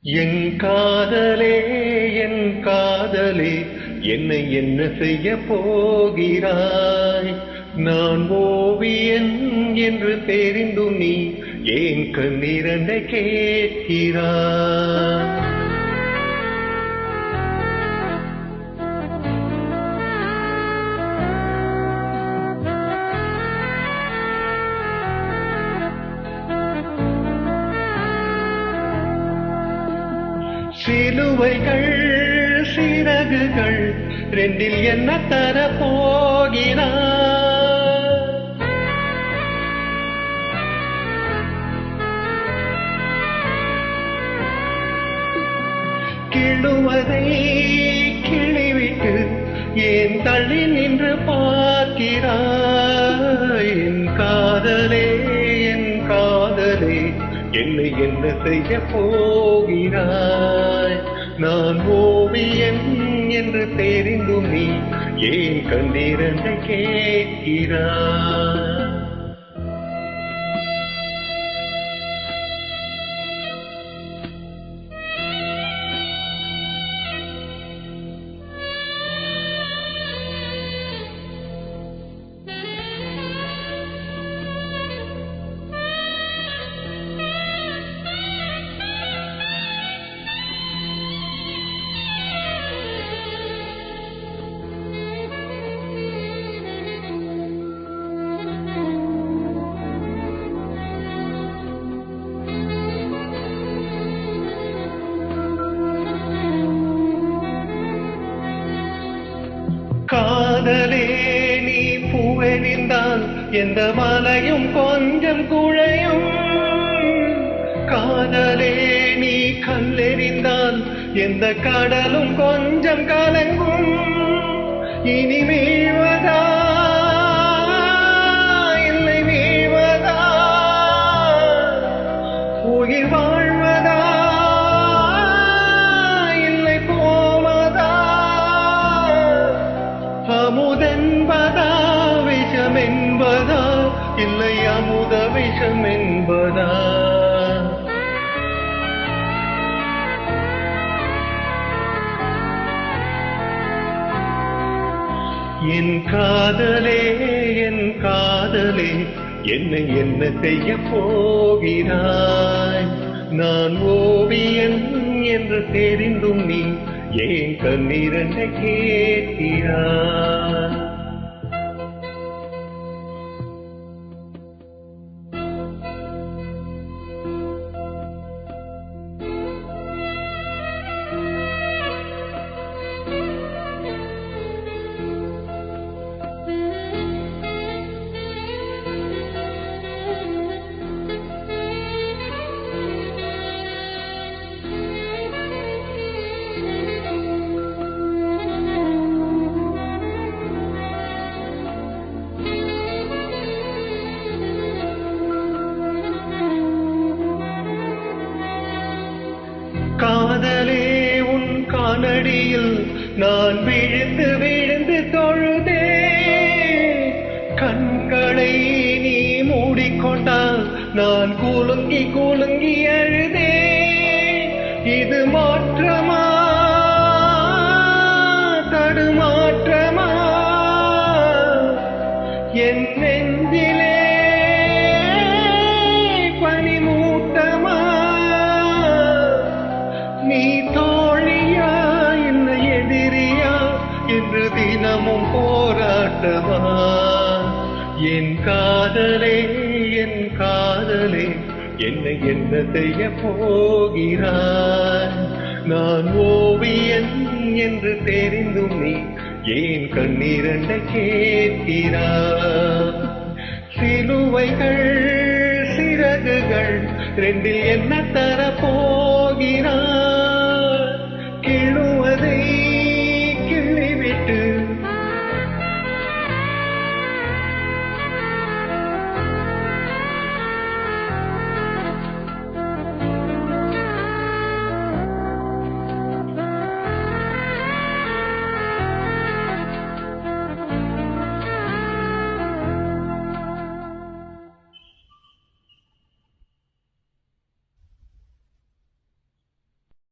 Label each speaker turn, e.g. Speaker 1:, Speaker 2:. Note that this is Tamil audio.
Speaker 1: என் காதலே என் காதலே என்னை என்ன செய்ய போகிறாய்? நான் ஓவியன் என்று தெரிந்தும் நீ ஏன் கண்ணிரண்டை கேட்கிறாய்? சிலுவைகள் சிறகுகள் ரெண்டில் என்ன தர போகிறாய்? கிழுவதை கிழிவிட்டு ஏன் தள்ளி நின்று பார்க்கிறாய்? என் காதலே என் காதலே என்னை என்ன செய்ய போகிறாய்? நான் ஓவியன் என்று தெரிந்தும் நீ ஏன் கண்ணிரண்டை கேட்கிறாய்? காதலே நீ பூவெறிந்தால் எந்த மலையும் கொஞ்சம் குழையும். காதலே நீ கல்லெறிந்தால் எந்த கடலும் கொஞ்சம் கலங்கும். இனி வீழ்வதா இல்லை வீழ்வதா, உயிர் வாழ்வதா இல்லை போவதா, அமுதென்பதா விஷம் என்பதா இல்லை அமுத விஷம் என்பதா? என் காதலே என் காதலே என்னை என்ன செய்ய போகிறாய்? நான் ஓவியன் என்று தெரிந்தும் நீ ஏன் கண்ணிரண்டை கேட்கிறாய்? காதலே உன் காலடியில் நான் விழுந்து விழுந்து தொழுதே. கண்களை நீ மூடிக்கொண்டால் நான் குலுங்கி குலுங்கி அழுதே. இது மாற்றமா தடுமாற்றமா? என் நெஞ்சிலே பனிமூட்டமா? நீ தோழியா இல்லை எதிரியா என்று தினமும் போராட்டமா? என் காதலே என் காதலே என்னை என்ன செய்ய போகிறாய்? நான் ஓவியன் என்று தெரிந்தும் நீ ஏன் கண்ணிரண்டை கேட்கிறாய்? சிலுவைகள் சிறகுகள் ரெண்டில் என்ன தர